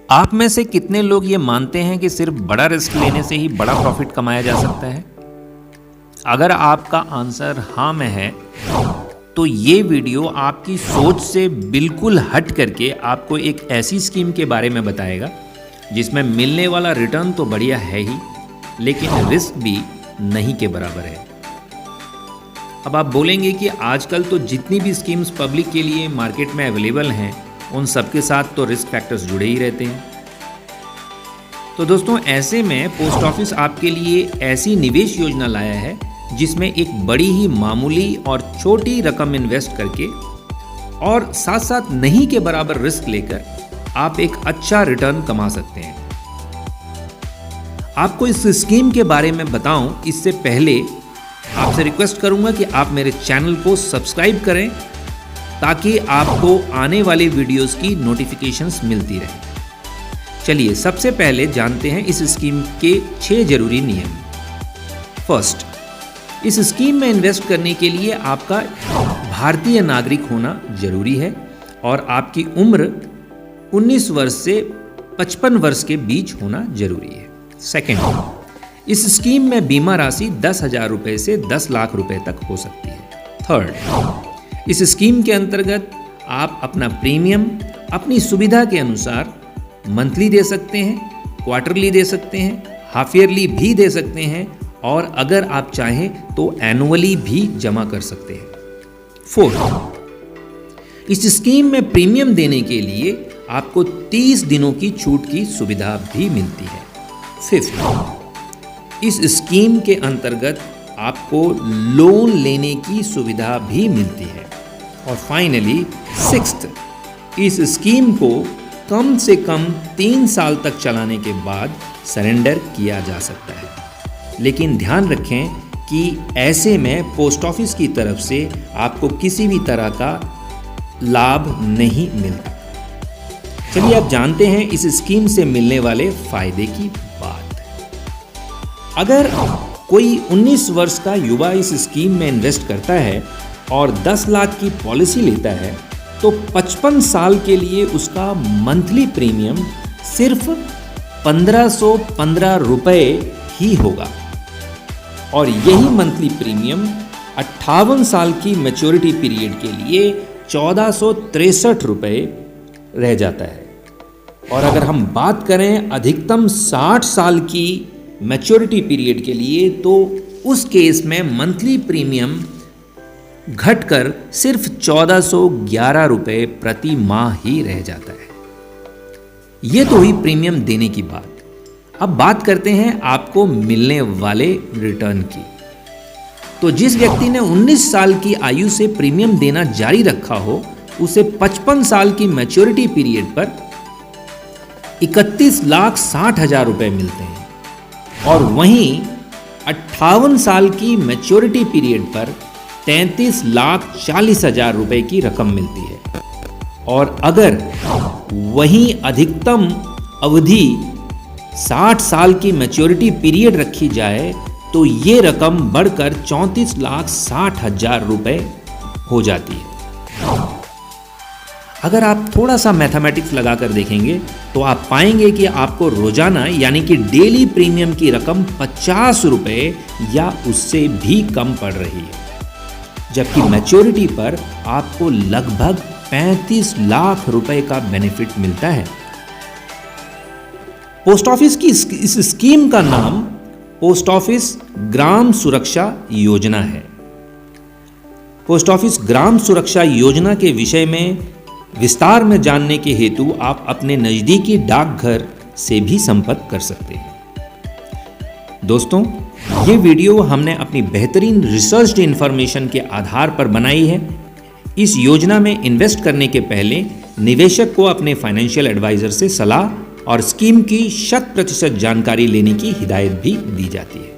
आप में से कितने लोग ये मानते हैं कि सिर्फ बड़ा रिस्क लेने से ही बड़ा प्रॉफिट कमाया जा सकता है? अगर आपका आंसर हाँ में है तो ये वीडियो आपकी सोच से बिल्कुल हट करके आपको एक ऐसी स्कीम के बारे में बताएगा जिसमें मिलने वाला रिटर्न तो बढ़िया है ही, लेकिन रिस्क भी नहीं के बराबर है। अब आप बोलेंगे कि आजकल तो जितनी भी स्कीम्स पब्लिक के लिए मार्केट में अवेलेबल हैं उन सबके साथ तो रिस्क फैक्टर्स जुड़े ही रहते हैं। तो दोस्तों, ऐसे में पोस्ट ऑफिस आपके लिए ऐसी निवेश योजना लाया है जिसमें एक बड़ी ही मामूली और छोटी रकम इन्वेस्ट करके और साथ साथ नहीं के बराबर रिस्क लेकर आप एक अच्छा रिटर्न कमा सकते हैं। आपको इस स्कीम के बारे में बताऊं इससे पहले आपसे रिक्वेस्ट करूंगा कि आप मेरे चैनल को सब्सक्राइब करें ताकि आपको आने वाले वीडियोस की नोटिफिकेशंस मिलती रहे। चलिए सबसे पहले जानते हैं इस स्कीम के 6 जरूरी नियम। फर्स्ट, इस स्कीम में इन्वेस्ट करने के लिए आपका भारतीय नागरिक होना जरूरी है और आपकी उम्र 19 वर्ष से 55 वर्ष के बीच होना जरूरी है। सेकेंड, इस स्कीम में बीमा राशि 10,000 रुपये से 10 लाख रुपए तक हो सकती है। थर्ड, इस स्कीम के अंतर्गत आप अपना प्रीमियम अपनी सुविधा के अनुसार मंथली दे सकते हैं, क्वार्टरली दे सकते हैं, हाफ ईयरली भी दे सकते हैं और अगर आप चाहें तो एनुअली भी जमा कर सकते हैं। फोर्थ, इस स्कीम में प्रीमियम देने के लिए आपको 30 दिनों की छूट की सुविधा भी मिलती है। फिफ्थ, इस स्कीम के अंतर्गत आपको लोन लेने की सुविधा भी मिलती है। और फाइनली सिक्स्थ, इस स्कीम को कम से कम 3 साल तक चलाने के बाद सरेंडर किया जा सकता है, लेकिन ध्यान रखें कि ऐसे में पोस्ट ऑफिस की तरफ से आपको किसी भी तरह का लाभ नहीं मिलता। चलिए अब जानते हैं इस स्कीम से मिलने वाले फायदे की बात। अगर कोई 19 वर्ष का युवा इस स्कीम में इन्वेस्ट करता है और 10 लाख की पॉलिसी लेता है तो 55 साल के लिए उसका मंथली प्रीमियम सिर्फ 1515 रुपये ही होगा और यही मंथली प्रीमियम 58 साल की मैच्योरिटी पीरियड के लिए 1463 रुपये रह जाता है। और अगर हम बात करें अधिकतम 60 साल की मैच्योरिटी पीरियड के लिए तो उस केस में मंथली प्रीमियम घटकर सिर्फ 1411 रुपये प्रति माह ही रह जाता है। यह तो हुई प्रीमियम देने की बात। अब बात करते हैं आपको मिलने वाले रिटर्न की। तो जिस व्यक्ति ने 19 साल की आयु से प्रीमियम देना जारी रखा हो उसे 55 साल की मैच्योरिटी पीरियड पर 31,60,000 रुपये मिलते हैं और वहीं 58 साल की मैच्योरिटी पीरियड पर 33,40,000 रुपये की रकम मिलती है। और अगर वहीं अधिकतम अवधि 60 साल की मैच्योरिटी पीरियड रखी जाए तो ये रकम बढ़कर 34,60,000 रुपये हो जाती है। अगर आप थोड़ा सा मैथमेटिक्स लगाकर देखेंगे तो आप पाएंगे कि आपको रोजाना यानी कि डेली प्रीमियम की रकम 50 रुपये या उससे भी कम पड़ रही है, जबकि मैच्योरिटी पर आपको लगभग 35 लाख रुपए का बेनिफिट मिलता है। पोस्ट ऑफिस की इस स्कीम का नाम पोस्ट ऑफिस ग्राम सुरक्षा योजना है। पोस्ट ऑफिस ग्राम सुरक्षा योजना के विषय में विस्तार में जानने के हेतु आप अपने नजदीकी डाकघर से भी संपर्क कर सकते हैं। दोस्तों, ये वीडियो हमने अपनी बेहतरीन रिसर्च्ड इंफॉर्मेशन के आधार पर बनाई है। इस योजना में इन्वेस्ट करने के पहले निवेशक को अपने फाइनेंशियल एडवाइजर से सलाह और स्कीम की 100% जानकारी लेने की हिदायत भी दी जाती है।